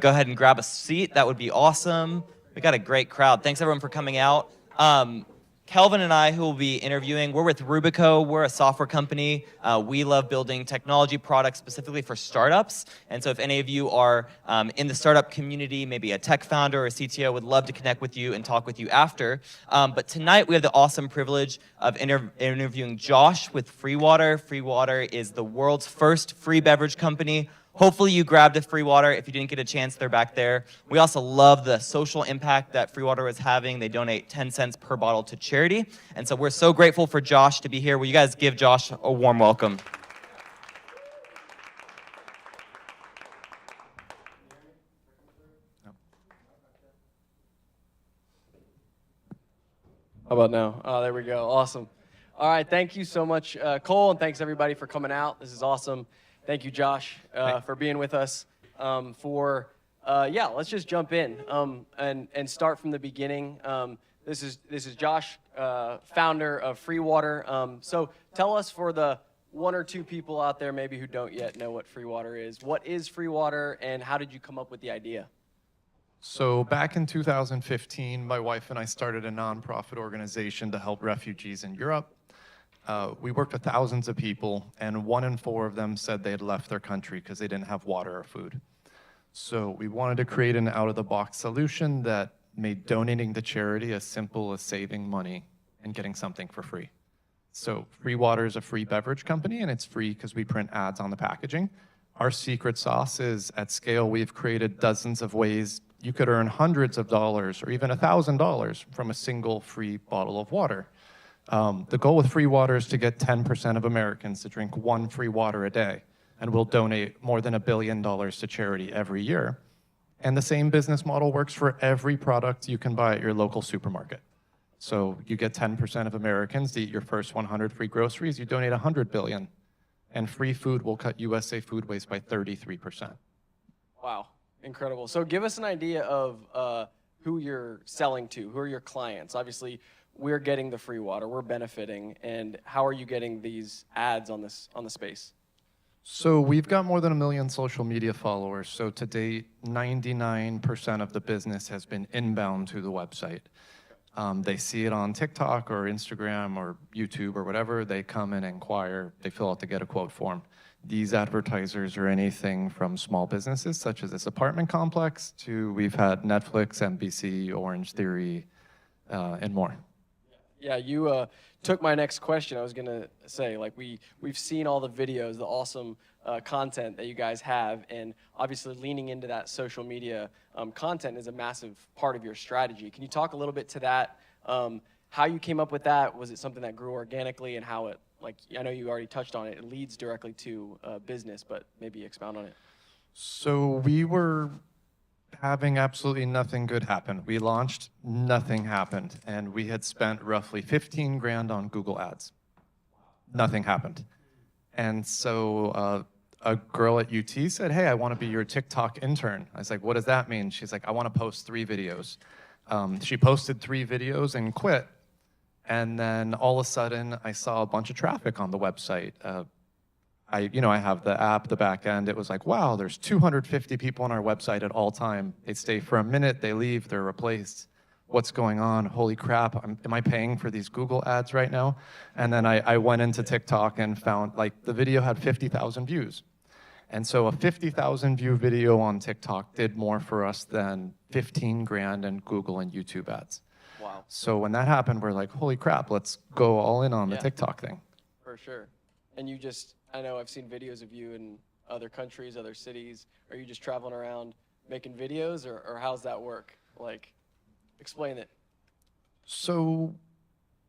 go ahead and grab a seat, that would be awesome. We got a great crowd. Thanks everyone for coming out. Kelvin and I, who will be interviewing, we're with Rubico. We're a software company. We love building technology products specifically for startups. And so if any of you are in the startup community, maybe a tech founder or a CTO, would love to connect with you and talk with you after. But tonight we have the awesome privilege of interviewing Josh with Free Water. Free Water is the world's first free beverage company. Hopefully you grabbed a Free Water. If you didn't get a chance, they're back there. We also love the social impact that Free Water is having. They donate 10 cents per bottle to charity. And so we're so grateful for Josh to be here. Will you guys give Josh a warm welcome? How about now? Oh, there we go. Awesome. All right. Thank you so much, Cole, and thanks everybody for coming out. This is awesome. Thank you, Josh, for being with us. Let's just jump in and start from the beginning. This is Josh, founder of Free Water. So tell us, for the one or two people out there maybe who don't yet know what Free Water is, what is Free Water and how did you come up with the idea? So back in 2015, my wife and I started a nonprofit organization to help refugees in Europe. We worked with thousands of people, and 1 in 4 of them said they had left their country because they didn't have water or food. So we wanted to create an out-of-the-box solution that made donating to charity as simple as saving money and getting something for free. So Free Water is a free beverage company, and it's free because we print ads on the packaging. Our secret sauce is, at scale, we've created dozens of ways you could earn hundreds of dollars or even $1,000 from a single free bottle of water. The goal with Free Water is to get 10% of Americans to drink 1 free water a day, and we'll donate more than $1 billion to charity every year. And the same business model works for every product you can buy at your local supermarket. So you get 10% of Americans to eat your first 100 free groceries, you donate $100 billion, and free food will cut USA food waste by 33%. Wow, incredible. So give us an idea of who you're selling to, who are your clients? Obviously, we're getting the free water, we're benefiting, and how are you getting these ads on the space? So we've got more than 1 million social media followers. So to date, 99% of the business has been inbound to the website. They see it on TikTok or Instagram or YouTube or whatever. They come and inquire. They fill out the get a quote form. These advertisers are anything from small businesses such as this apartment complex to we've had Netflix, NBC, Orange Theory, and more. Yeah, you took my next question. I was gonna say, like, we've seen all the videos, the awesome content that you guys have, and obviously leaning into that social media content is a massive part of your strategy. Can you talk a little bit to that? How you came up with that? Was it something that grew organically, and how it, like, I know you already touched on it, it leads directly to business, but maybe expound on it. So we were having absolutely nothing good happen. We launched, nothing happened, and we had spent roughly 15 grand on Google ads. Nothing happened. And so a girl at UT said, hey, I want to be your TikTok intern. I was like, what does that mean? She's like, I want to post 3 videos. She posted 3 videos and quit. And then all of a sudden, I saw a bunch of traffic on the website. I have the app, the back end. It was like, wow, there's 250 people on our website at all time. They stay for a minute, they leave, they're replaced. What's going on? Holy crap, am I paying for these Google ads right now? And then I went into TikTok and found, like, the video had 50,000 views. And so a 50,000 view video on TikTok did more for us than 15 grand in Google and YouTube ads. Wow. So when that happened, we're like, holy crap, let's go all in on the TikTok thing. For sure. And you just, I know I've seen videos of you in other countries, other cities. Are you just traveling around making videos, or how's that work? Like, explain it. So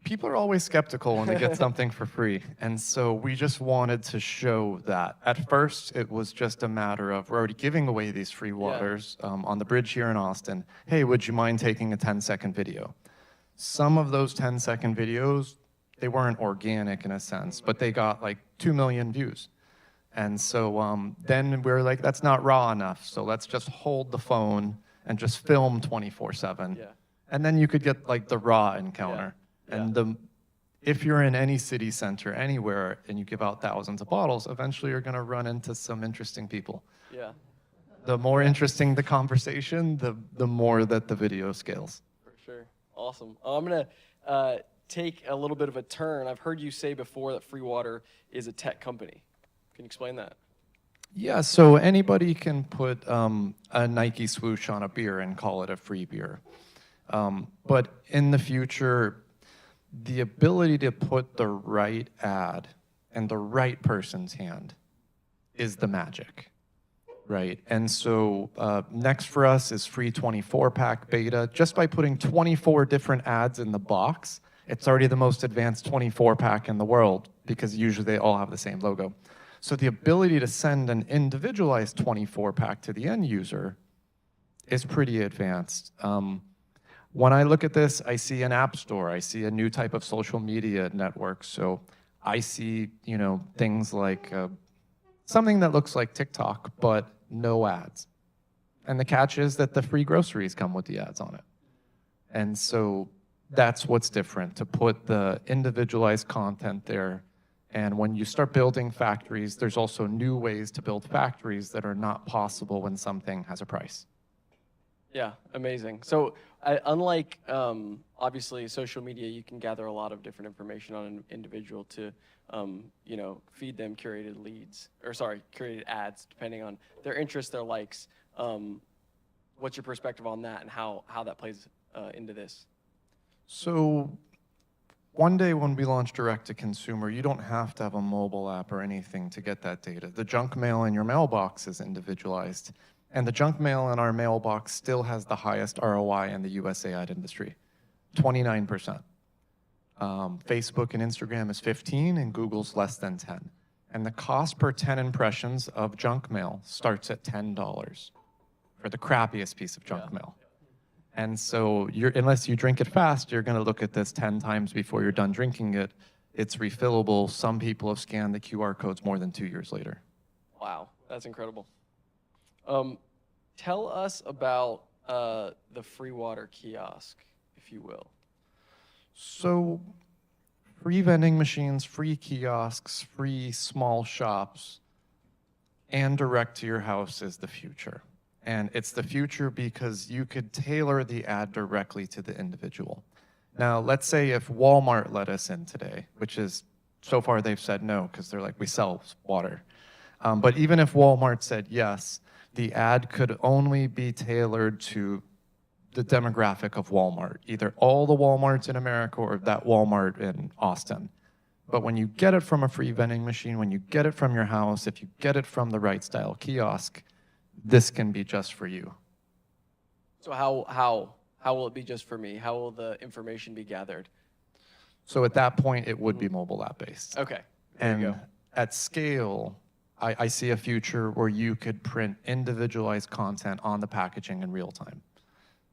people are always skeptical when they get something for free. And so we just wanted to show that. At first, it was just a matter of, we're already giving away these free waters on the bridge here in Austin. Hey, would you mind taking a 10-second video? Some of those 10-second videos, they weren't organic in a sense, but they got like 2 million views. And so then we were like, that's not raw enough, so let's just hold the phone and just film 24/7. Yeah. And then you could get like the raw encounter. Yeah. And if you're in any city center, anywhere, and you give out thousands of bottles, eventually you're gonna run into some interesting people. Yeah. the more interesting the conversation, the more that the video scales. For sure. Awesome. I'm going to take a little bit of a turn. I've heard you say before that Free Water is a tech company. Can you explain that? Yeah, so anybody can put a Nike swoosh on a beer and call it a free beer. But in the future, the ability to put the right ad in the right person's hand is the magic, right? And so next for us is free 24-pack beta. Just by putting 24 different ads in the box, it's already the most advanced 24-pack in the world because usually they all have the same logo. So the ability to send an individualized 24-pack to the end user is pretty advanced. When I look at this, I see an app store. I see a new type of social media network. So I see, things like something that looks like TikTok, but no ads. And the catch is that the free groceries come with the ads on it. And so that's what's different, to put the individualized content there. And when you start building factories, there's also new ways to build factories that are not possible when something has a price. Yeah, amazing. So unlike, obviously, social media, you can gather a lot of different information on an individual to, feed them curated curated ads, depending on their interests, their likes. What's your perspective on that and how that plays into this? So one day when we launch direct-to-consumer, you don't have to have a mobile app or anything to get that data. The junk mail in your mailbox is individualized. And the junk mail in our mailbox still has the highest ROI in the USA ad industry, 29%. Facebook and Instagram is 15, and Google's less than 10. And the cost per 10 impressions of junk mail starts at $10 for the crappiest piece of junk mail. And so unless you drink it fast, you're going to look at this 10 times before you're done drinking it. It's refillable. Some people have scanned the QR codes more than 2 years later. Wow, that's incredible. Tell us about the Free Water kiosk, if you will. So free vending machines, free kiosks, free small shops, and direct to your house is the future. And it's the future because you could tailor the ad directly to the individual. Now, let's say if Walmart let us in today, which is, so far they've said no, because they're like, we sell water. But even if Walmart said yes, the ad could only be tailored to the demographic of Walmart, either all the Walmarts in America or that Walmart in Austin. But when you get it from a free vending machine, when you get it from your house, if you get it from the right style kiosk, this can be just for you. So how will it be just for me? How will the information be gathered? So at that point, it would be mobile app based. Okay, and you go. At scale, I see a future where you could print individualized content on the packaging in real time.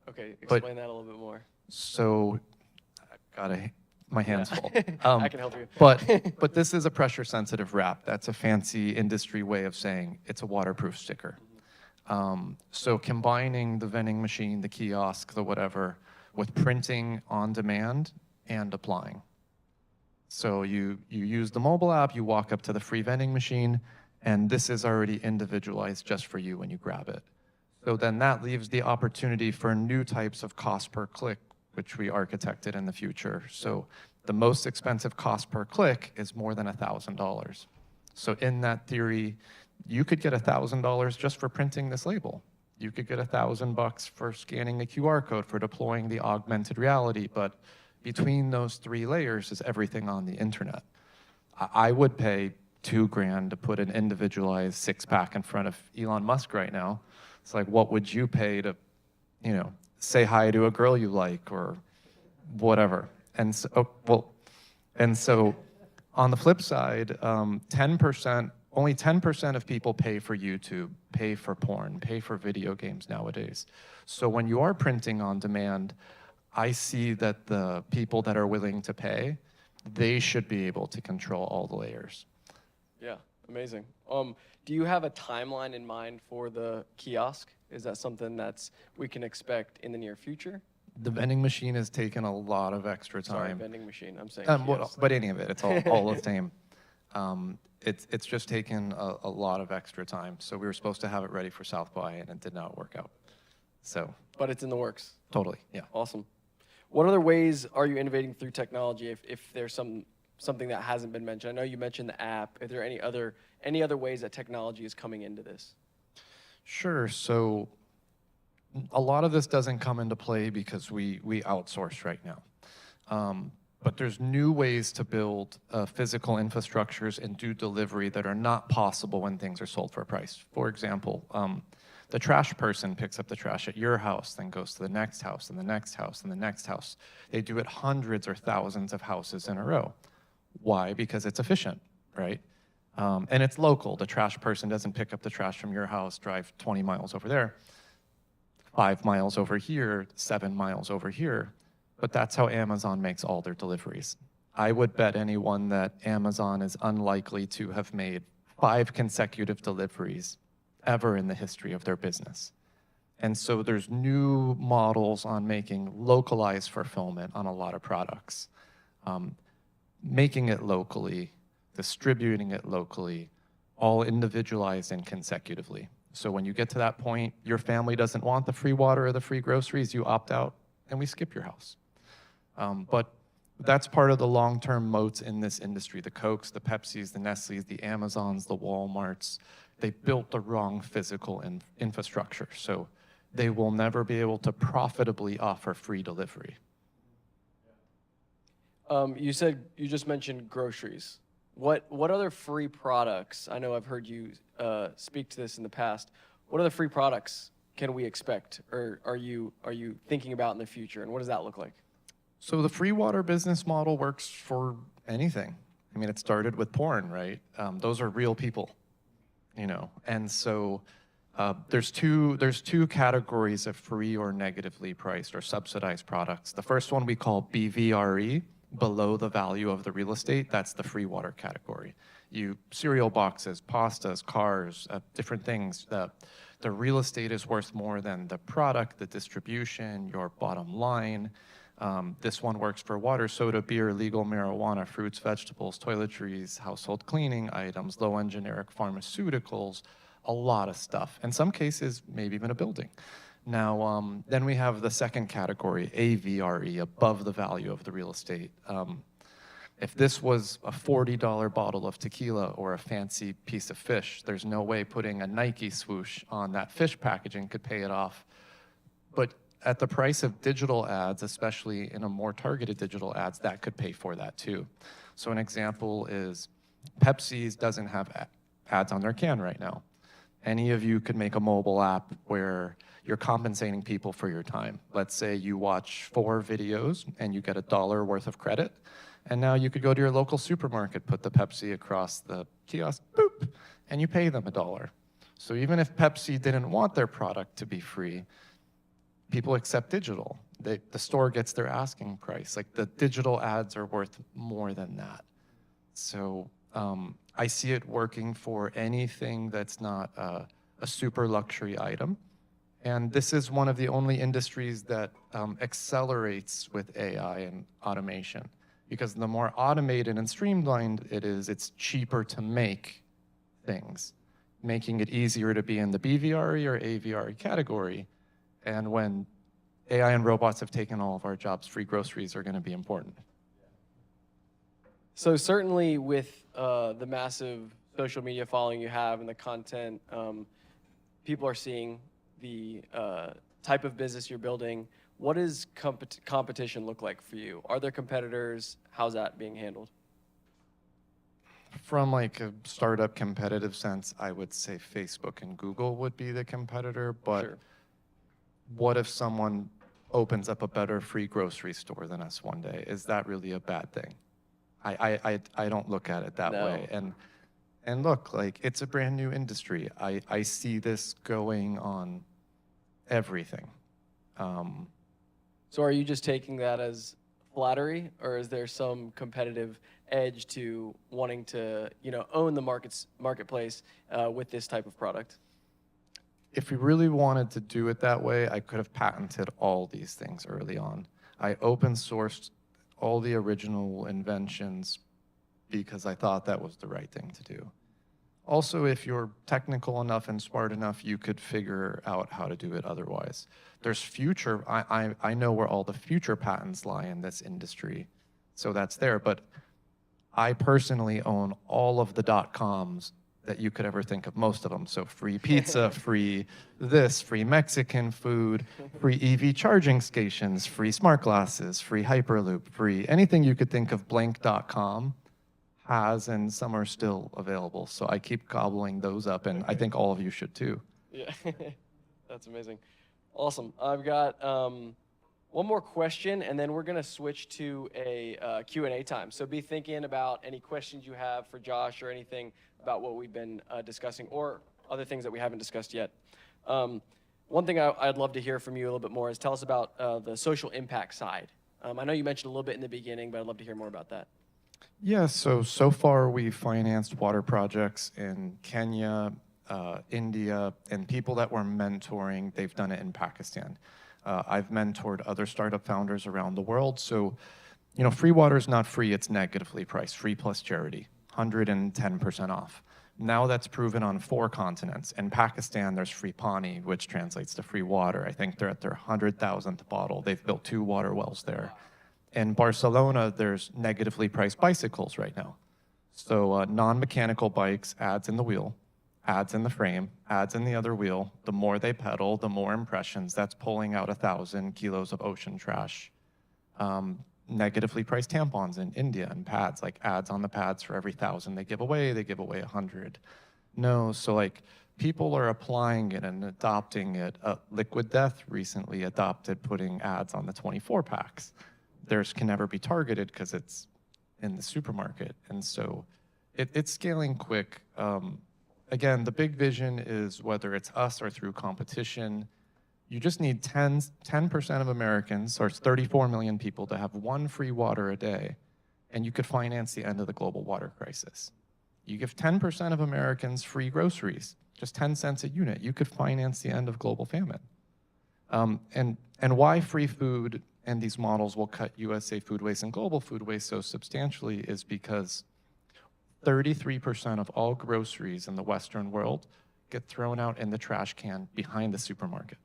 Okay, explain that a little bit more. So, my hands full. I can help you. But this is a pressure-sensitive wrap. That's a fancy industry way of saying it's a waterproof sticker. So combining the vending machine, the kiosk, the whatever, with printing on demand and applying. So you use the mobile app, you walk up to the free vending machine, and this is already individualized just for you when you grab it. So then that leaves the opportunity for new types of cost per click, which we architected in the future. So the most expensive cost per click is more than $1,000. So in that theory, you could get $1,000 just for printing this label. You could get $1,000 for scanning the QR code, for deploying the augmented reality, but between those three layers is everything on the internet. I would pay $2,000 to put an individualized six-pack in front of Elon Musk right now. It's like, what would you pay to, say hi to a girl you like or whatever? And so, on the flip side, 10%, only 10% of people pay for YouTube, pay for porn, pay for video games nowadays. So when you are printing on demand, I see that the people that are willing to pay, they should be able to control all the layers. Yeah, amazing. Do you have a timeline in mind for the kiosk? Is that something we can expect in the near future? The vending machine has taken a lot of extra time. Sorry, vending machine. I'm saying But any of it, it's all the same. it's just taken a lot of extra time. So we were supposed to have it ready for South by, and it did not work out. So. But it's in the works. Totally, yeah. Awesome. What other ways are you innovating through technology? If there's something that hasn't been mentioned, I know you mentioned the app. Are there any other ways that technology is coming into this? Sure. So a lot of this doesn't come into play because we outsource right now. But there's new ways to build physical infrastructures and do delivery that are not possible when things are sold for a price. For example, the trash person picks up the trash at your house, then goes to the next house, and the next house, and the next house. They do it hundreds or thousands of houses in a row. Why? Because it's efficient, right? And it's local. The trash person doesn't pick up the trash from your house, drive 20 miles over there, 5 miles over here, 7 miles over here. But that's how Amazon makes all their deliveries. I would bet anyone that Amazon is unlikely to have made 5 consecutive deliveries ever in the history of their business. And so there's new models on making localized fulfillment on a lot of products. Making it locally, distributing it locally, all individualized and consecutively. So when you get to that point, your family doesn't want the free water or the free groceries, you opt out, and we skip your house. But that's part of the long-term moats in this industry. The Cokes, the Pepsis, the Nestle's, the Amazons, the Walmarts, they built the wrong physical infrastructure. So they will never be able to profitably offer free delivery. You just mentioned groceries. What other free products? I know I've heard you speak to this in the past. What other free products can we expect, or are you thinking about in the future, and what does that look like? So the free water business model works for anything. I mean, it started with porn, right? Those are real people, you know. And so there's two categories of free or negatively priced or subsidized products. The first one we call BVRE, below the value of the real estate. That's the free water category. Cereal boxes, pastas, cars, different things. The real estate is worth more than the product, the distribution, your bottom line. This one works for water, soda, beer, legal marijuana, fruits, vegetables, toiletries, household cleaning items, low-end generic pharmaceuticals, a lot of stuff. In some cases, maybe even a building. Now, then we have the second category, AVRE, above the value of the real estate. If this was a $40 bottle of tequila or a fancy piece of fish, there's no way putting a Nike swoosh on that fish packaging could pay it off. But at the price of digital ads, especially in a more targeted digital ads, that could pay for that too. So an example is Pepsi's doesn't have ads on their can right now. Any of you could make a mobile app where you're compensating people for your time. Let's say you watch 4 videos and you get $1 worth of credit. And now you could go to your local supermarket, put the Pepsi across the kiosk, boop, and you pay them $1. So even if Pepsi didn't want their product to be free, people accept digital. The store gets their asking price. Like, the digital ads are worth more than that. So I see it working for anything that's not a super luxury item. And this is one of the only industries that accelerates with AI and automation. Because the more automated and streamlined it is, it's cheaper to make things, making it easier to be in the BVRE or AVRE category. And when AI and robots have taken all of our jobs, free groceries are going to be important. So certainly with the massive social media following you have and the content, people are seeing the type of business you're building. What does competition look like for you? Are there competitors? How's that being handled? From like a startup competitive sense, I would say Facebook and Google would be the competitor, but sure. What if someone opens up a better free grocery store than us one day? Is that really a bad thing? I don't look at it that way. And look, like, it's a brand new industry. I see this going on everything. So are you just taking that as flattery, or is there some competitive edge to wanting to, own the marketplace with this type of product? If we really wanted to do it that way, I could have patented all these things early on. I open sourced all the original inventions because I thought that was the right thing to do. Also, if you're technical enough and smart enough, you could figure out how to do it otherwise. There's future, I know where all the future patents lie in this industry, so that's there. But I personally own all of the .coms that you could ever think of, most of them. So free pizza, free this, free Mexican food, free EV charging stations, free smart glasses, free Hyperloop, free anything you could think of, blank.com has, and some are still available. So I keep gobbling those up, and I think all of you should too. Yeah, that's amazing. Awesome. I've got one more question, and then we're going to switch to a Q&A time. So be thinking about any questions you have for Josh or anything about what we've been discussing, or other things that we haven't discussed yet. One thing I'd love to hear from you a little bit more is tell us about the social impact side. I know you mentioned a little bit in the beginning, but I'd love to hear more about that. Yeah, so far we've financed water projects in Kenya, India, and people that we're mentoring, they've done it in Pakistan. I've mentored other startup founders around the world. So, you know, free water is not free, it's negatively priced, free plus charity, 110% off. Now that's proven on 4 continents. In Pakistan, there's free pani, which translates to free water. I think they're at their 100,000th bottle. They've built 2 water wells there. In Barcelona, there's negatively priced bicycles right now. So non-mechanical bikes, ads in the wheel, ads in the frame, ads in the other wheel. The more they pedal, the more impressions. That's pulling out 1,000 kilos of ocean trash. Negatively priced tampons in India and pads, like ads on the pads for every 1,000 they give away 100. No, so like people are applying it and adopting it. Liquid Death recently adopted putting ads on the 24 packs. Theirs can never be targeted because it's in the supermarket. And so it's scaling quick. Again, the big vision is whether it's us or through competition, you just need 10% of Americans, or it's 34 million people, to have 1 free water a day, and you could finance the end of the global water crisis. You give 10% of Americans free groceries, just 10 cents a unit, you could finance the end of global famine. And why free food and these models will cut USA food waste and global food waste so substantially is because 33% of all groceries in the Western world get thrown out in the trash can behind the supermarket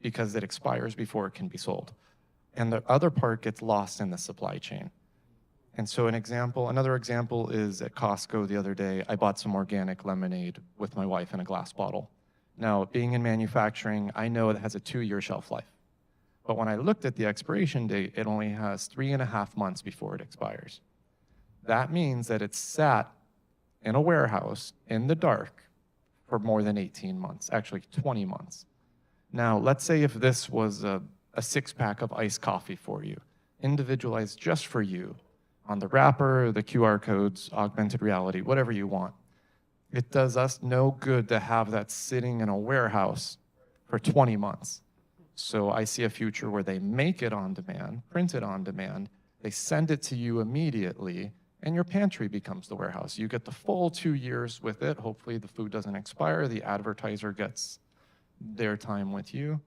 because it expires before it can be sold. And the other part gets lost in the supply chain. And so another example is at Costco the other day, I bought some organic lemonade with my wife in a glass bottle. Now, being in manufacturing, I know it has a 2-year shelf life. But when I looked at the expiration date, it only has 3.5 months before it expires. That means that it's sat in a warehouse in the dark for more than 18 months, actually 20 months. Now, let's say if this was a 6-pack of iced coffee for you, individualized just for you, on the wrapper, the QR codes, augmented reality, whatever you want. It does us no good to have that sitting in a warehouse for 20 months. So I see a future where they make it on demand, print it on demand, they send it to you immediately, and your pantry becomes the warehouse. You get the full 2 years with it. Hopefully the food doesn't expire. The advertiser gets their time with you.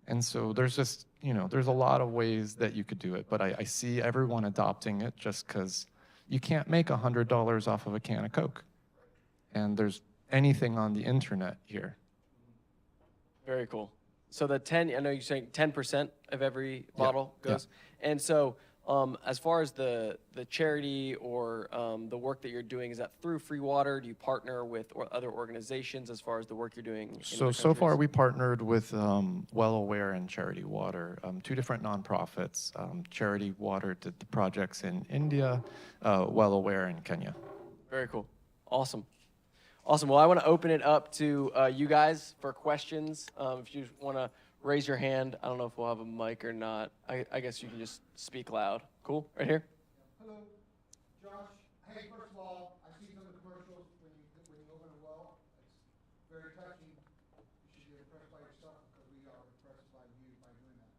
And so there's just, there's a lot of ways that you could do it, but I see everyone adopting it just because you can't make $100 off of a can of Coke. And there's anything on the internet here. Very cool. So the 10, I know you're saying 10% of every bottle goes. Yeah. And so as far as the charity or the work that you're doing, is that through Free Water? Do you partner with other organizations as far as the work you're doing? So far we partnered with Well Aware and Charity Water, 2 different nonprofits. Charity Water did the projects in India, Well Aware in Kenya. Very cool. Awesome. Awesome. Well, I want to open it up to you guys for questions. If you want to raise your hand, I don't know if we'll have a mic or not. I guess you can just speak loud. Cool? Right here. Hello, Josh. Hey, first of all, I see some of the commercials when you open a well. It's very touching. You should be impressed by yourself because we are impressed by you by doing that.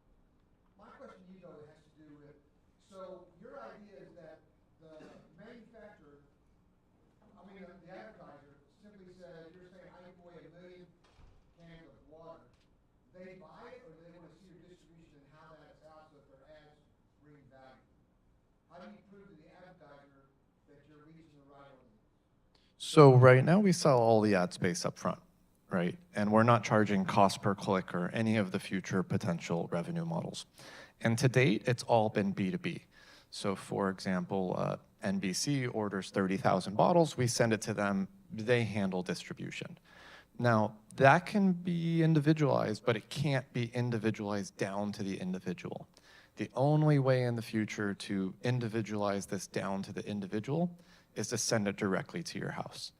My question to you, though, has to do with, so your idea is that the manufacturer, the advertiser, simply says, you're saying I give away 1 million cans of water. They buy it, or do they want to see your distribution and how that's out so that their ads bring value? How do you prove to the advertiser that So right now we sell all the ad space up front, right? And we're not charging cost per click or any of the future potential revenue models. And to date, it's all been B2B. So for example, NBC orders 30,000 bottles, we send it to them, they handle distribution. Now, that can be individualized, but it can't be individualized down to the individual. The only way in the future to individualize this down to the individual is to send it directly to your house.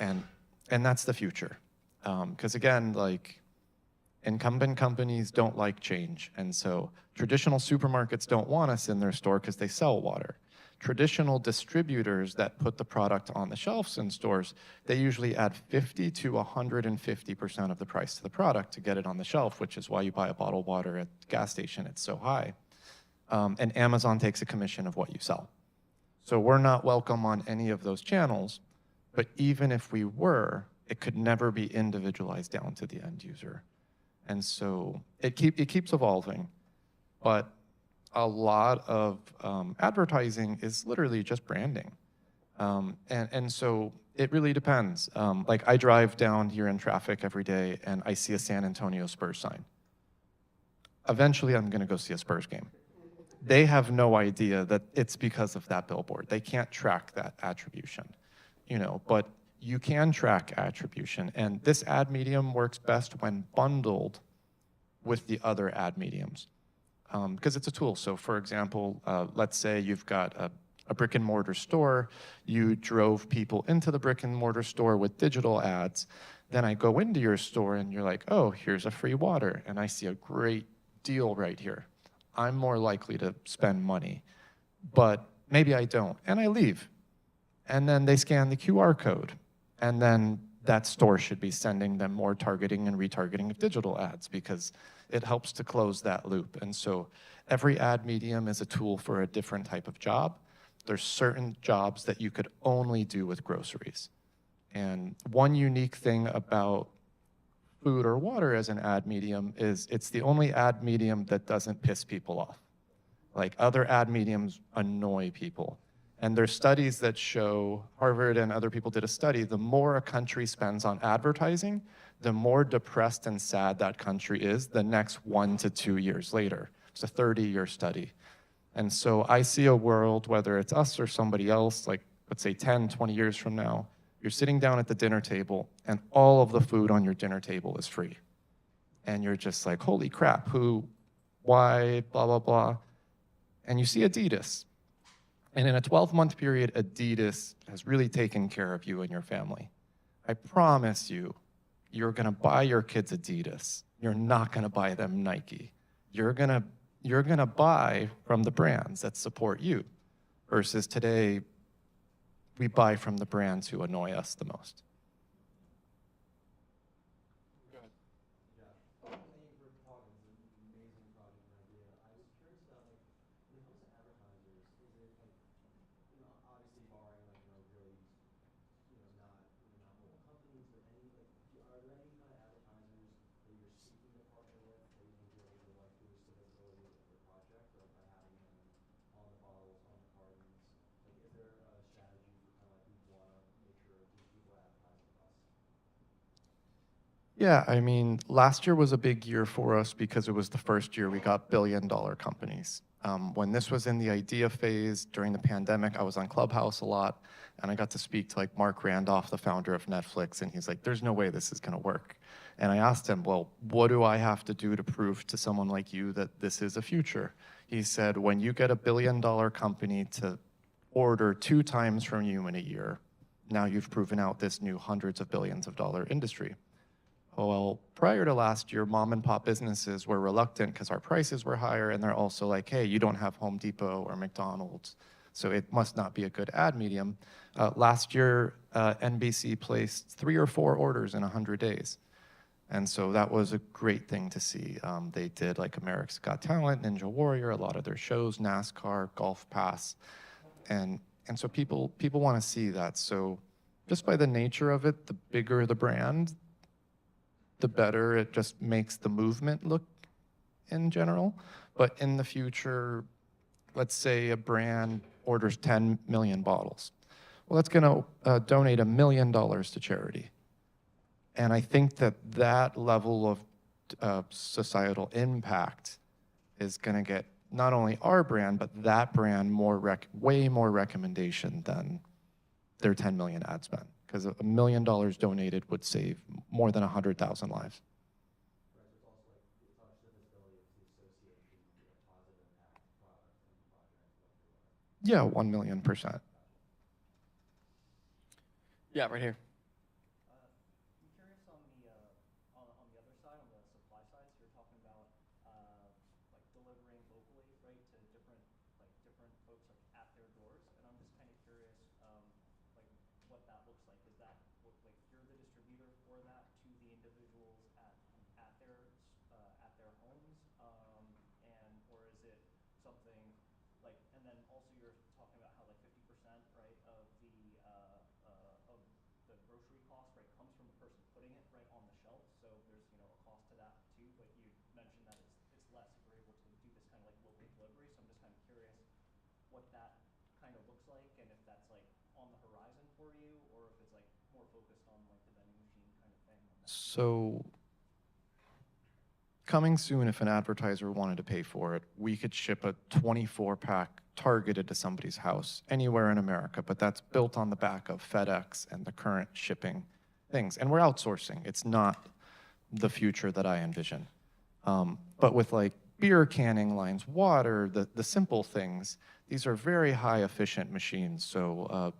And that's the future. Because again, like, incumbent companies don't like change. And so traditional supermarkets don't want us in their store because they sell water. Traditional distributors that put the product on the shelves in stores, they usually add 50 to 150% of the price to the product to get it on the shelf, which is why you buy a bottled water at the gas station, it's so high. And Amazon takes a commission of what you sell. So we're not welcome on any of those channels, but even if we were, it could never be individualized down to the end user. And so it keeps evolving, but a lot of advertising is literally just branding. And so it really depends. Like I drive down here in traffic every day and I see a San Antonio Spurs sign. Eventually I'm gonna go see a Spurs game. They have no idea that it's because of that billboard. They can't track that attribution, you know, but you can track attribution. And this ad medium works best when bundled with the other ad mediums. Because it's a tool. So for example, let's say you've got a brick and mortar store, you drove people into the brick and mortar store with digital ads, then I go into your store and you're like, oh, here's a free water, and I see a great deal right here. I'm more likely to spend money, but maybe I don't, and I leave. And then they scan the QR code, and then that store should be sending them more targeting and retargeting of digital ads because it helps to close that loop. And so every ad medium is a tool for a different type of job. There's certain jobs that you could only do with groceries. And one unique thing about food or water as an ad medium is it's the only ad medium that doesn't piss people off. Like other ad mediums annoy people. And there's studies that show, Harvard and other people did a study, the more a country spends on advertising, the more depressed and sad that country is the next 1 to 2 years later. It's a 30-year study. And so I see a world, whether it's us or somebody else, like let's say 10, 20 years from now, you're sitting down at the dinner table and all of the food on your dinner table is free. And you're just like, holy crap, who, why, blah, blah, blah. And you see Adidas. And in a 12-month period, Adidas has really taken care of you and your family. I promise you, you're gonna buy your kids Adidas. You're not gonna buy them Nike. You're gonna buy from the brands that support you, versus today, we buy from the brands who annoy us the most. Yeah, I mean, last year was a big year for us because it was the first year we got billion-dollar companies. When this was in the idea phase during the pandemic, I was on Clubhouse a lot, and I got to speak to like Mark Randolph, the founder of Netflix, and he's like, there's no way this is gonna work. And I asked him, well, what do I have to do to prove to someone like you that this is a future? He said, when you get a billion-dollar company to order 2 times from you in a year, now you've proven out this new hundreds of billions of dollar industry. Well, prior to last year, mom and pop businesses were reluctant because our prices were higher, and they're also like, hey, you don't have Home Depot or McDonald's, so it must not be a good ad medium. Last year, NBC placed 3 or 4 orders in 100 days. And so that was a great thing to see. They did like America's Got Talent, Ninja Warrior, a lot of their shows, NASCAR, Golf Pass. And so people want to see that. So just by the nature of it, the bigger the brand, the better it just makes the movement look in general. But in the future, let's say a brand orders 10 million bottles. well, it's going to donate $1 million to charity. And I think that that level of societal impact is going to get not only our brand, but that brand way more recommendation than their 10 million ad spend. Because $1 million donated would save more than 100,000 lives. Yeah, 1,000,000%. Yeah, right here. I'm curious on the other side, on the supply side. So you're talking about like delivering locally, right, to different folks like at their doors. And I'm just kind of curious, like what that looks like. Is that like you're the distributor for that to the individuals at their homes, and or is it something like? And then also you're talking about how like 50%, right, of the grocery cost, right, comes from the person putting it right on the shelf. So there's, you know, a cost to that too. But you mentioned that it's less if we're able to do this kind of like local delivery. So I'm just kind of curious what that kind of looks like, and if that's like on the horizon for you, or if it's like more focused on like the vending machine kind of thing. So coming soon, if an advertiser wanted to pay for it, we could ship a 24-pack targeted to somebody's house anywhere in America, but that's built on the back of FedEx and the current shipping things. And we're outsourcing. It's not the future that I envision. But with like beer canning lines, water, the simple things, these are very high efficient machines. So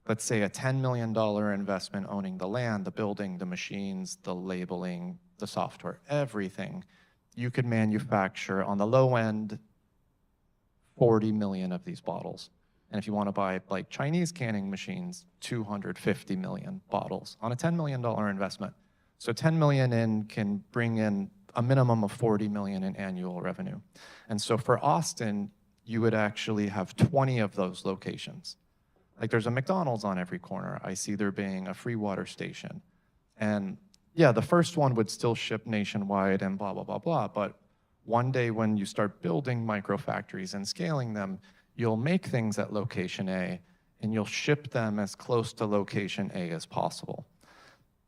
let's say a $10 million investment owning the land, the building, the machines, the labeling, the software, everything. You could manufacture on the low end 40 million of these bottles. And if you want to buy like Chinese canning machines, 250 million bottles on a $10 million investment. So 10 million in can bring in a minimum of 40 million in annual revenue. And so for Austin, you would actually have 20 of those locations. Like there's a McDonald's on every corner. I see there being a free water station. And yeah, the first one would still ship nationwide and blah, blah, blah, blah. But one day when you start building micro factories and scaling them, you'll make things at location A and you'll ship them as close to location A as possible.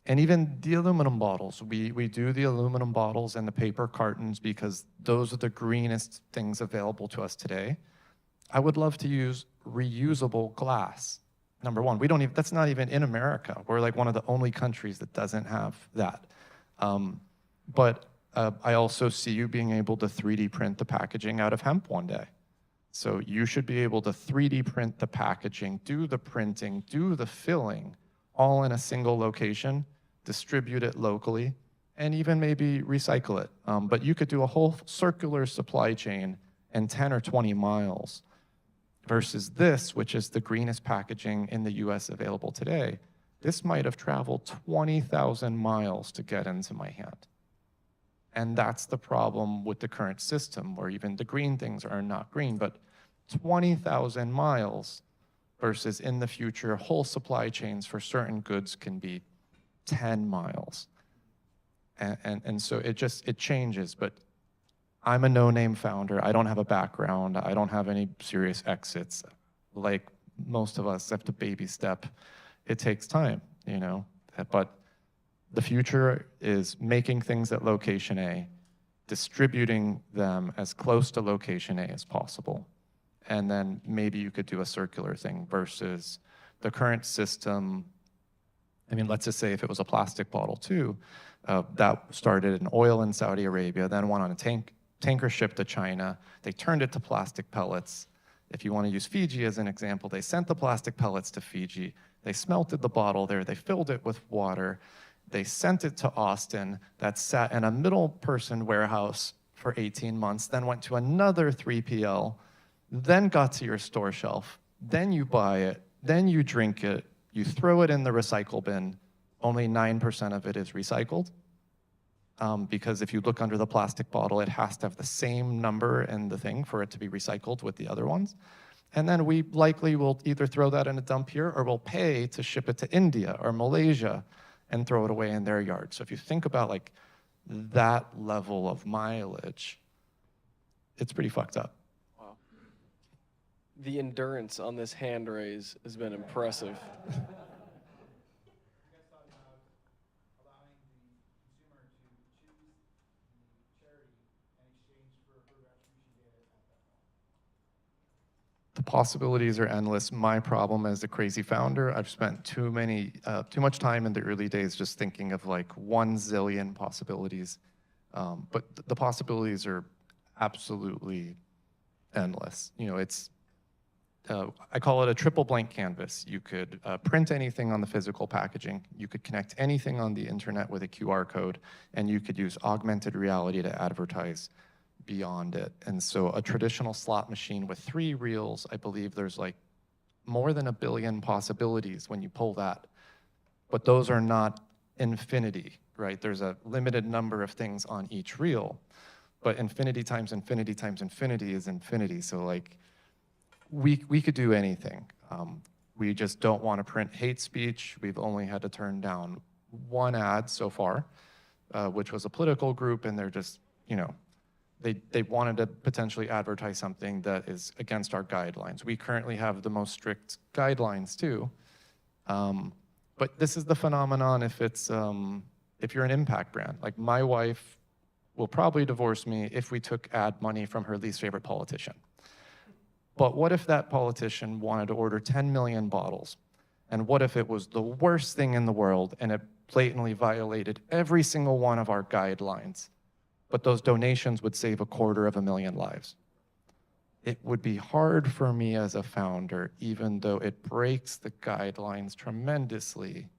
And even the aluminum bottles, we do the aluminum bottles and the paper cartons because those are the greenest things available to us today. I would love to use reusable glass. Number one, we don't even, that's not even in America. We're like one of the only countries that doesn't have that. But I also see you being able to 3D print the packaging out of hemp one day. So you should be able to 3D print the packaging, do the printing, do the filling, all in a single location, distribute it locally, and even maybe recycle it. But you could do a whole circular supply chain in 10 or 20 miles versus this, which is the greenest packaging in the US available today. This might have traveled 20,000 miles to get into my hand. And that's the problem with the current system, where even the green things are not green, but 20,000 miles versus in the future, whole supply chains for certain goods can be 10 miles. And so it changes, but I'm a no-name founder. I don't have a background. I don't have any serious exits. Like most of us have to baby step. It takes time, you know, but the future is making things at location A, distributing them as close to location A as possible. And then maybe you could do a circular thing versus the current system. I mean, let's just say if it was a plastic bottle too, that started in oil in Saudi Arabia, then went on a tanker ship to China. They turned it to plastic pellets. If you want to use Fiji as an example, they sent the plastic pellets to Fiji. They smelted the bottle there. They filled it with water. They sent it to Austin. That sat in a middle person warehouse for 18 months, then went to another 3PL, then got to your store shelf. Then you buy it. Then you drink it. You throw it in the recycle bin. Only 9% of it is recycled. Because if you look under the plastic bottle, it has to have the same number in the thing for it to be recycled with the other ones. And then we likely will either throw that in a dump here or we'll pay to ship it to India or Malaysia and throw it away in their yard. So if you think about like that level of mileage, it's pretty fucked up. Wow. The endurance on this hand raise has been impressive. You guys thought about allowing the consumer to choose the charity in exchange for further attribution data at that point? The possibilities are endless. My problem as a crazy founder, I've spent too much time in the early days just thinking of like 1 zillion possibilities. But the possibilities are absolutely endless. You know, I call it a triple blank canvas. You could print anything on the physical packaging, you could connect anything on the internet with a QR code, and you could use augmented reality to advertise beyond it. And so a traditional slot machine with 3 reels, I believe there's like more than 1 billion possibilities when you pull that. But those are not infinity, right? There's a limited number of things on each reel. But infinity times infinity times infinity is infinity. So like, we could do anything. We just don't want to print hate speech. We've only had to turn down 1 ad so far, which was a political group, and they're just, you know, they wanted to potentially advertise something that is against our guidelines. We currently have the most strict guidelines too. But this is the phenomenon if you're an impact brand. Like my wife will probably divorce me if we took ad money from her least favorite politician. But what if that politician wanted to order 10 million bottles? And what if it was the worst thing in the world and it blatantly violated every single one of our guidelines? But those donations would save 250,000 lives. It would be hard for me as a founder, even though it breaks the guidelines tremendously.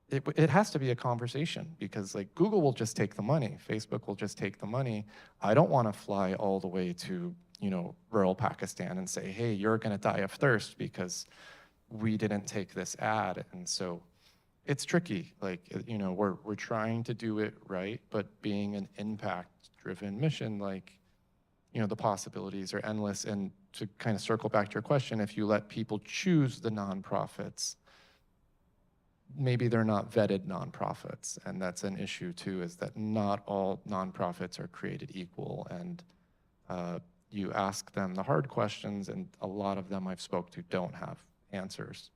It has to be a conversation, because like Google will just take the money, Facebook will just take the money. I don't want to fly all the way to, you know, rural Pakistan and say, hey, you're going to die of thirst because we didn't take this ad. And so it's tricky. Like, you know, we're trying to do it right, but being an impact-driven mission, like, you know, the possibilities are endless. And to kind of circle back to your question, if you let people choose the nonprofits, maybe they're not vetted nonprofits. And that's an issue too, is that not all nonprofits are created equal. And you ask them the hard questions, and a lot of them I've spoke to don't have answers.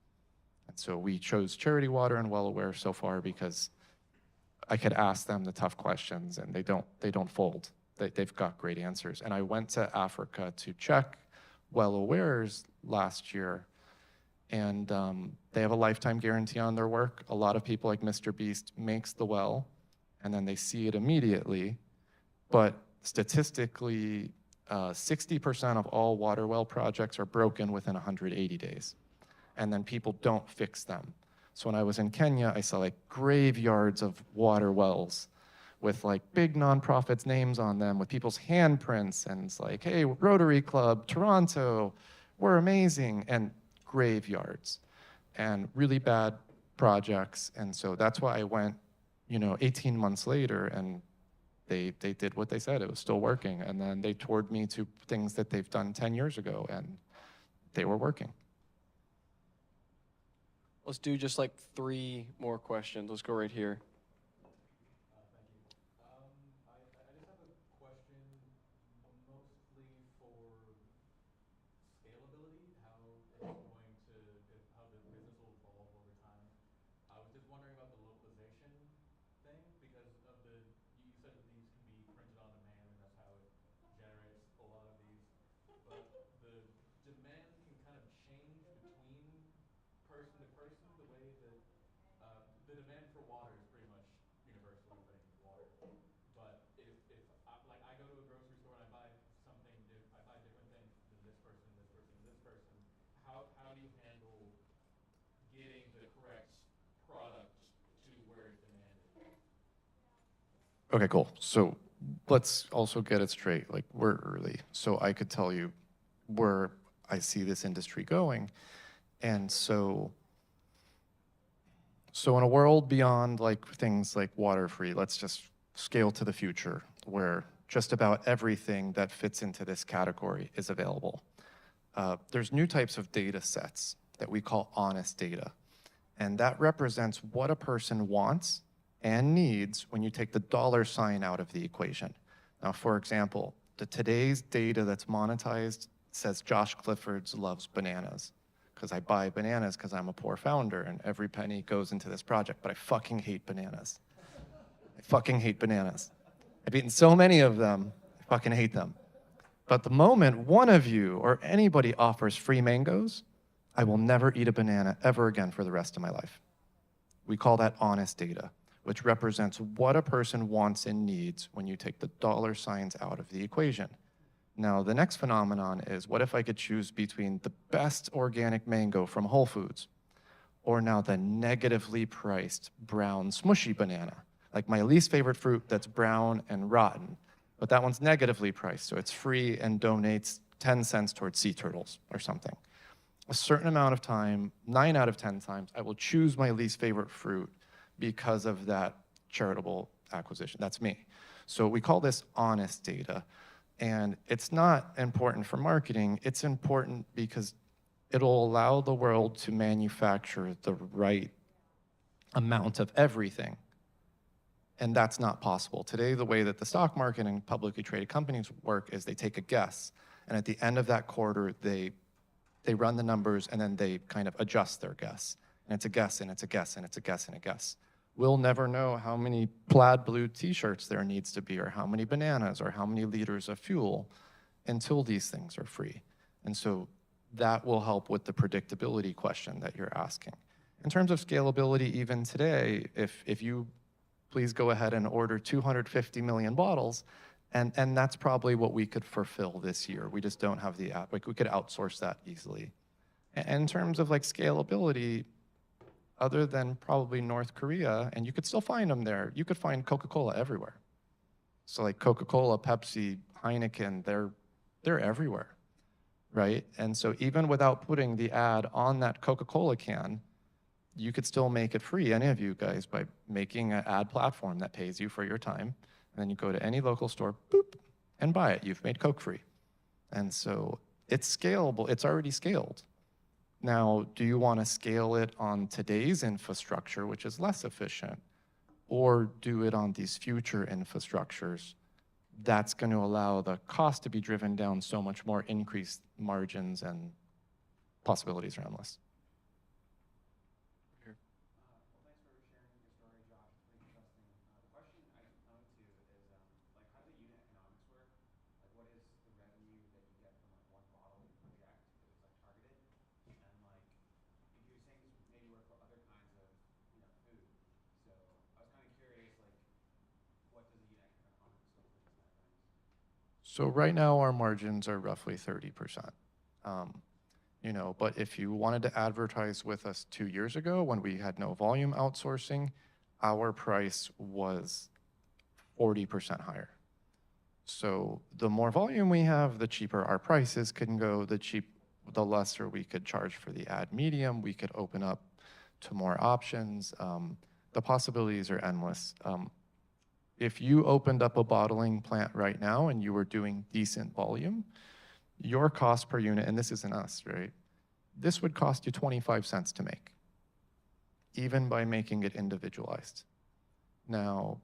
And so we chose Charity Water and Well Aware so far because I could ask them the tough questions and they don't fold. They've got great answers. And I went to Africa to check Well Aware's last year, and they have a lifetime guarantee on their work. A lot of people, like Mr. Beast, makes the well and then they see it immediately. But statistically, 60% of all water well projects are broken within 180 days. And then people don't fix them. So when I was in Kenya, I saw like graveyards of water wells with like big nonprofits' names on them, with people's handprints, and it's like, hey, Rotary Club, Toronto, we're amazing, and graveyards, and really bad projects. And so that's why I went, you know, 18 months later, and they did what they said, it was still working. And then they toured me to things that they've done 10 years ago, and they were working. Let's do just like 3 more questions. Let's go right here. Thank you. I just have a question mostly for scalability, how the business will evolve over time. I was just wondering about the localization thing, because of you said that these can be printed on demand, and that's how it generates a lot of these. But the demand can kind of change between person to person, the way that the demand for water is pretty much universal. Everybody needs water. But if I go to a grocery store and I buy I buy different things than this person, this person, this person. How do you handle getting the correct product to where it's demanded? Okay, cool. So let's also get it straight. Like, we're early, so I could tell you where I see this industry going. And so in a world beyond like things like water-free, let's just scale to the future, where just about everything that fits into this category is available. There's new types of data sets that we call honest data. And that represents what a person wants and needs when you take the $ out of the equation. Now, for example, today's data that's monetized says Josh Cliffords loves bananas because I buy bananas because I'm a poor founder and every penny goes into this project, but I fucking hate bananas. I fucking hate bananas. I've eaten so many of them, I fucking hate them. But the moment one of you or anybody offers free mangoes, I will never eat a banana ever again for the rest of my life. We call that honest data, which represents what a person wants and needs when you take the dollar signs out of the equation. Now, the next phenomenon is, what if I could choose between the best organic mango from Whole Foods or now the negatively priced brown smushy banana, like my least favorite fruit that's brown and rotten, but that one's negatively priced, so it's free and donates 10 cents towards sea turtles or something. A certain amount of time, 9 out of 10 times, I will choose my least favorite fruit because of that charitable acquisition. That's me. So we call this honest data. And it's not important for marketing, it's important because it'll allow the world to manufacture the right amount of everything. And that's not possible. Today, the way that the stock market and publicly traded companies work is they take a guess, and at the end of that quarter, they run the numbers, and then they kind of adjust their guess. And it's a guess, and it's a guess, and it's a guess, and a guess. We'll never know how many plaid blue t-shirts there needs to be, or how many bananas, or how many liters of fuel until these things are free. And so that will help with the predictability question that you're asking. In terms of scalability, even today, if you please go ahead and order 250 million bottles, and that's probably what we could fulfill this year. We just don't have the app. Like, we could outsource that easily. And in terms of like scalability, other than probably North Korea, and you could still find them there, you could find Coca-Cola everywhere. So like Coca-Cola, Pepsi, Heineken, they're everywhere, right? And so even without putting the ad on that Coca-Cola can, you could still make it free, any of you guys, by making an ad platform that pays you for your time. And then you go to any local store, boop, and buy it. You've made Coke free. And so it's scalable. It's already scaled. Now, do you want to scale it on today's infrastructure, which is less efficient, or do it on these future infrastructures? That's going to allow the cost to be driven down so much more, increased margins, and possibilities are endless. Well, thanks for sharing your story, Josh. It's pretty interesting. The question I keep coming to is, like, how do the unit economics work? Like, what is the revenue that you get from like one bottle you project if it's like targeted? And like, you're saying this maybe work for other kinds of, food. So I was kind of curious, like, what does the unit economics look for these kind of things? So right now our margins are roughly 30%. But if you wanted to advertise with us 2 years ago when we had no volume outsourcing, our price was 40% higher. So the more volume we have, the cheaper our prices can go, the lesser we could charge for the ad medium, we could open up to more options. The possibilities are endless. If you opened up a bottling plant right now and you were doing decent volume, your cost per unit, and this isn't us, right? This would cost you 25 cents to make, even by making it individualized. Now,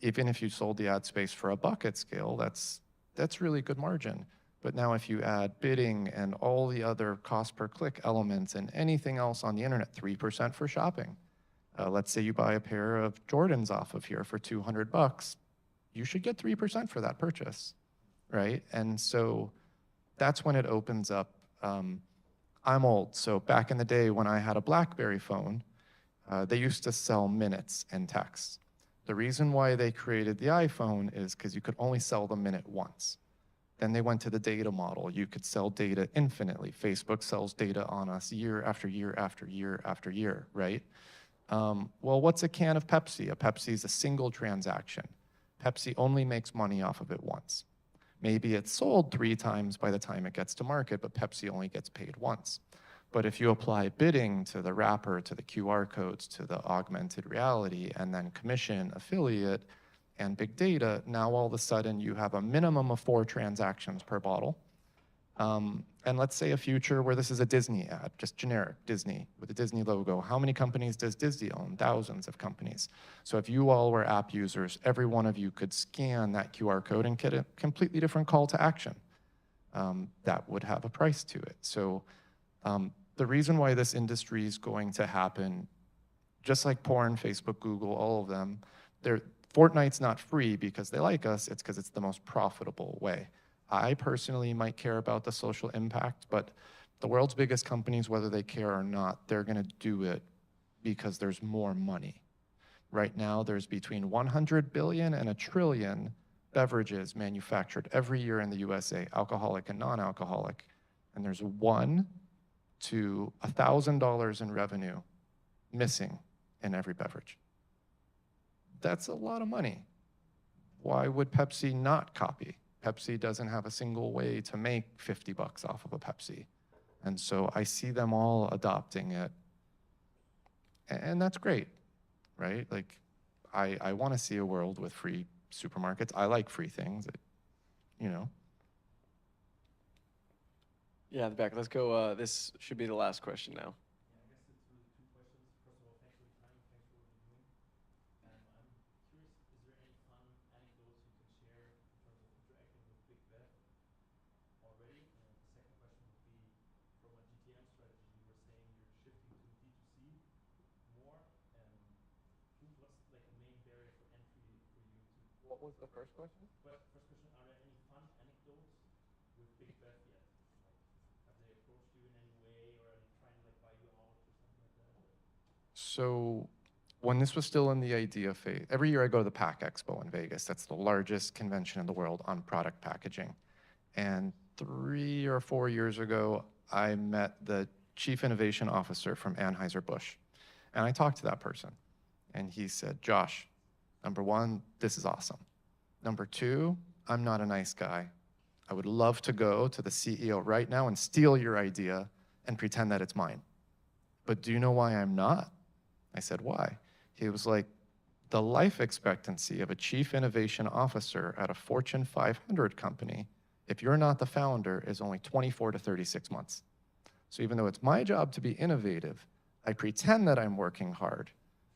even if you sold the ad space for $1 at scale, that's really good margin. But now if you add bidding and all the other cost per click elements and anything else on the internet, 3% for shopping. Let's say you buy a pair of Jordans off of here for $200, you should get 3% for that purchase, right? And so that's when it opens up. I'm old, so back in the day when I had a BlackBerry phone, they used to sell minutes and texts. The reason why they created the iPhone is because you could only sell the minute once. Then they went to the data model. You could sell data infinitely. Facebook sells data on us year after year after year after year, right? Well, what's a can of Pepsi? A Pepsi is a single transaction. Pepsi only makes money off of it once. Maybe it's sold 3 times by the time it gets to market, but Pepsi only gets paid once. But if you apply bidding to the wrapper, to the QR codes, to the augmented reality, and then commission, affiliate, and big data, now all of a sudden you have a minimum of 4 transactions per bottle. And let's say a future where this is a Disney ad, just generic Disney with a Disney logo. How many companies does Disney own? Thousands of companies. So if you all were app users, every one of you could scan that QR code and get a completely different call to action. that would have a price to it. So the reason why this industry is going to happen, just like porn, Facebook, Google, all of them, Fortnite's not free because they like us, it's because it's the most profitable way. I personally might care about the social impact, but the world's biggest companies, whether they care or not, they're gonna do it because there's more money. Right now, there's between 100 billion and 1 trillion beverages manufactured every year in the USA, alcoholic and non-alcoholic, and there's $1 to $1,000 in revenue missing in every beverage. That's a lot of money. Why would Pepsi not copy? Pepsi doesn't have a single way to make 50 bucks off of a Pepsi. And so I see them all adopting it. And that's great, right? Like, I want to see a world with free supermarkets. I like free things, you know. Yeah, in the back. Let's go. This should be the last question now. Yeah, I guess it's really two questions. First of all, thanks for your time. Thanks for what you're doing. I'm curious, is there any fun anecdotes you can share in terms of interacting with Big Bev already? And the second question would be, from a GTM strategy, you were saying you're shifting to D2C more. What's like a main barrier for entry for you to? What was the first question? First question, are there any fun anecdotes with Big Bev yet? Like, have they approached you in any way, or are they trying to like buy you out or something like that? So when this was still in the idea phase, every year I go to the PAC Expo in Vegas. That's the largest convention in the world on product packaging. And 3 or 4 years ago, I met the Chief Innovation Officer from Anheuser-Busch. And I talked to that person. And he said, Josh, number one, this is awesome. Number two, I'm not a nice guy. I would love to go to the CEO right now and steal your idea and pretend that it's mine. But do you know why I'm not? I said, why? He was like, the life expectancy of a chief innovation officer at a Fortune 500 company, if you're not the founder, is only 24 to 36 months. So even though it's my job to be innovative, I pretend that I'm working hard,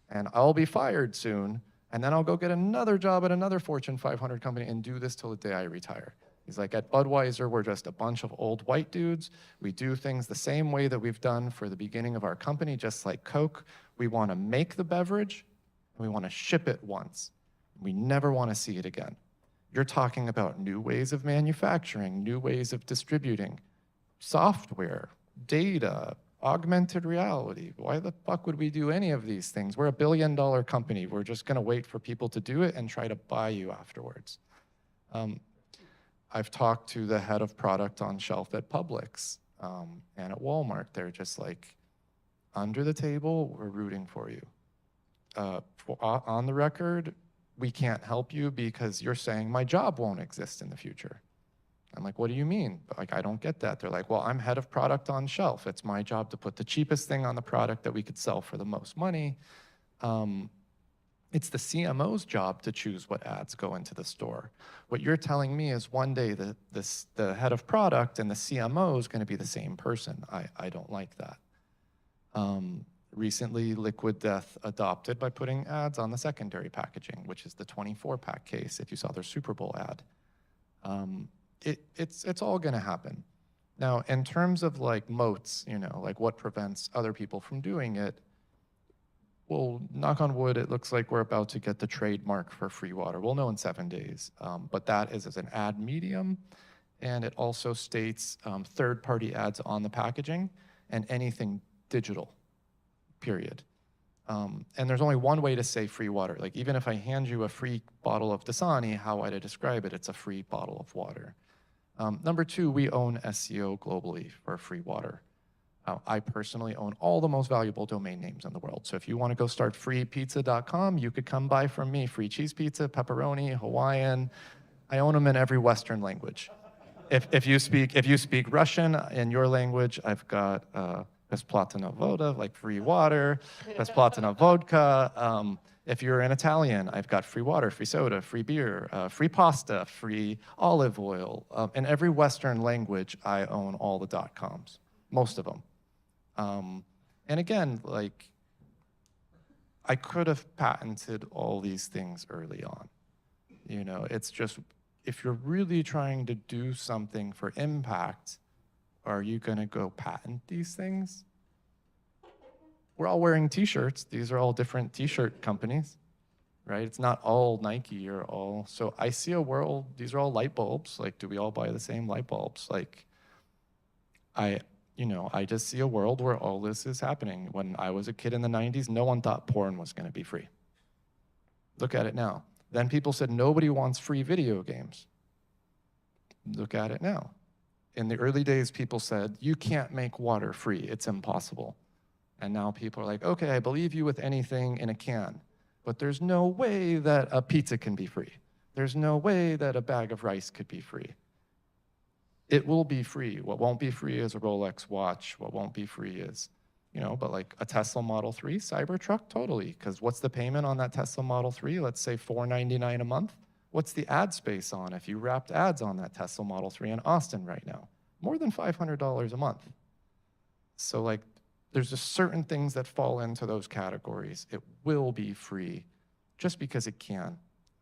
and I'll be fired soon, and then I'll go get another job at another Fortune 500 company and do this till the day I retire. He's like, at Budweiser, we're just a bunch of old white dudes. We do things the same way that we've done for the beginning of our company, just like Coke. We want to make the beverage, and we want to ship it once. We never want to see it again. You're talking about new ways of manufacturing, new ways of distributing, software, data, augmented reality. Why the fuck would we do any of these things? We're a $1 billion company. We're just going to wait for people to do it and try to buy you afterwards. I've talked to the head of product on shelf at Publix and at Walmart. They're just like, under the table, we're rooting for you. On the record, we can't help you because you're saying my job won't exist in the future. I'm like, what do you mean? Like, I don't get that. They're like, well, I'm head of product on shelf. It's my job to put the cheapest thing on the product that we could sell for the most money. It's the CMO's job to choose what ads go into the store. What you're telling me is one day the head of product and the CMO is going to be the same person. I don't like that. Recently, Liquid Death adopted by putting ads on the secondary packaging, which is the 24-pack case, if you saw their Super Bowl ad. It's all going to happen. Now, in terms of like moats, you know, like what prevents other people from doing it, well, knock on wood, it looks like we're about to get the trademark for free water. We'll know in 7 days, but that is as an ad medium, and it also states third-party ads on the packaging and anything digital, period. And there's only one way to say free water. Like, even if I hand you a free bottle of Dasani, how would I describe it? It's a free bottle of water. Number two, we own SEO globally for free water. I personally own all the most valuable domain names in the world. So if you want to go start freepizza.com, you could come buy from me. Free cheese pizza, pepperoni, Hawaiian. I own them in every Western language. If you speak Russian in your language, I've got Bezplatna voda, like free water, Bezplatna vodka. If you're in Italian, I've got free water, free soda, free beer, free pasta, free olive oil. In every Western language, I own all the .coms, most of them. And again, like, I could have patented all these things early on. You know, it's just if you're really trying to do something for impact, are you going to go patent these things? We're all wearing t-shirts. These are all different t-shirt companies, right? It's not all Nike or all. So I see a world, these are all light bulbs. Like, do we all buy the same light bulbs? Like, I just see a world where all this is happening. When I was a kid in the 90s, no one thought porn was going to be free. Look at it now. Then people said nobody wants free video games. Look at it now. In the early days, people said, you can't make water free. It's impossible. And now people are like, okay, I believe you with anything in a can. But there's no way that a pizza can be free. There's no way that a bag of rice could be free. It will be free. What won't be free is a Rolex watch. What won't be free is, but like a Tesla Model 3 Cybertruck, totally. Because what's the payment on that Tesla Model 3? Let's say $499 a month. What's the ad space on if you wrapped ads on that Tesla Model 3 in Austin right now? More than $500 a month. So like, there's just certain things that fall into those categories. It will be free just because it can.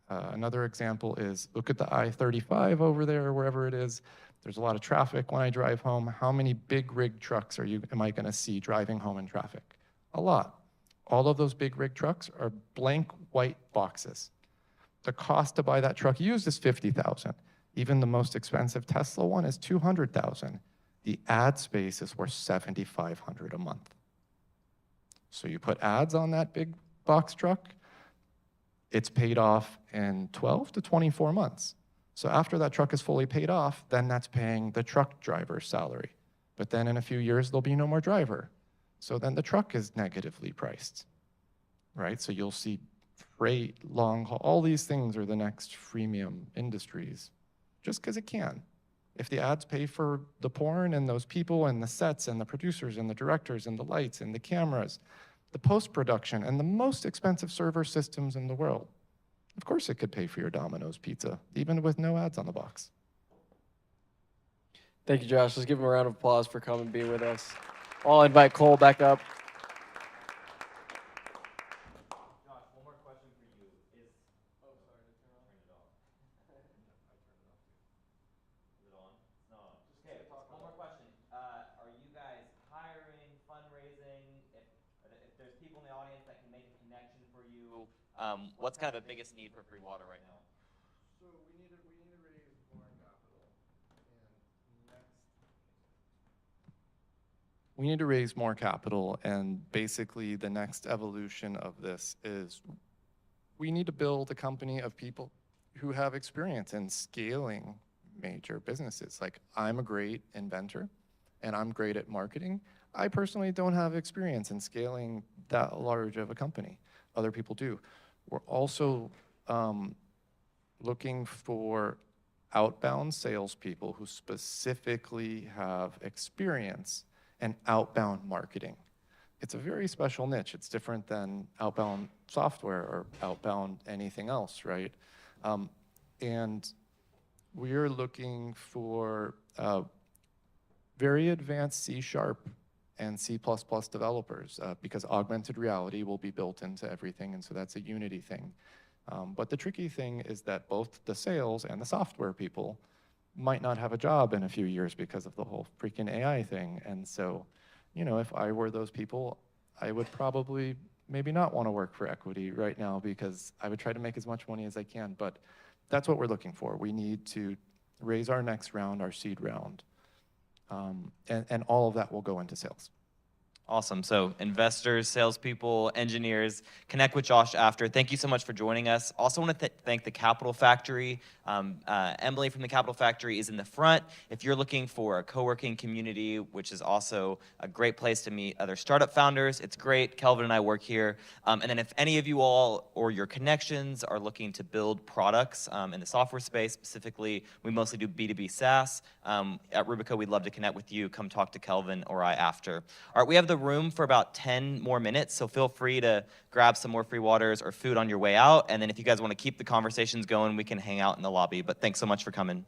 Another example is, look at the I-35 over there, wherever it is. There's a lot of traffic when I drive home. How many big rig trucks am I gonna see driving home in traffic? A lot. All of those big rig trucks are blank white boxes. The cost to buy that truck used is $50,000. Even the most expensive Tesla one is $200,000. The ad space is worth $7,500 a month. So you put ads on that big box truck, it's paid off in 12 to 24 months. So after that truck is fully paid off, then that's paying the truck driver's salary. But then in a few years, there'll be no more driver. So then the truck is negatively priced, right? So you'll see freight, long haul, all these things are the next freemium industries, just because it can. If the ads pay for the porn and those people and the sets and the producers and the directors and the lights and the cameras, the post-production and the most expensive server systems in the world, of course it could pay for your Domino's pizza, even with no ads on the box. Thank you, Josh. Let's give him a round of applause for coming and being with us. I'll invite Cole back up. Josh, one more question for you is. Oh, sorry, to turn it off. Is it on? No. Okay, one more question. Are you guys hiring, fundraising? If there's people in the audience that can make a connection for you, what's kind of the biggest need for free water right now? So we need to raise more capital. We need to raise more capital, and basically the next evolution of this is we need to build a company of people who have experience in scaling major businesses. Like, I'm a great inventor and I'm great at marketing. I personally don't have experience in scaling that large of a company. Other people do. We're also looking for outbound salespeople who specifically have experience in outbound marketing. It's a very special niche. It's different than outbound software or outbound anything else, right? And we're looking for very advanced C# and C++ developers because augmented reality will be built into everything, and so that's a Unity thing. But the tricky thing is that both the sales and the software people might not have a job in a few years because of the whole freaking AI thing. And so, if I were those people, I would probably maybe not want to work for equity right now because I would try to make as much money as I can. But that's what we're looking for. We need to raise our next round, our seed round. And all of that will go into sales. Awesome. So investors, salespeople, engineers, connect with Josh after. Thank you so much for joining us. Also want to thank the Capital Factory. Emily from the Capital Factory is in the front. If you're looking for a co-working community, which is also a great place to meet other startup founders, it's great. Kelvin and I work here. And then if any of you all or your connections are looking to build products in the software space, specifically, we mostly do B2B SaaS. At Rubico, we'd love to connect with you. Come talk to Kelvin or I after. All right, we have the room for about 10 more minutes, so feel free to grab some more free waters or food on your way out. And then if you guys want to keep the conversations going, we can hang out in the lobby. But thanks so much for coming.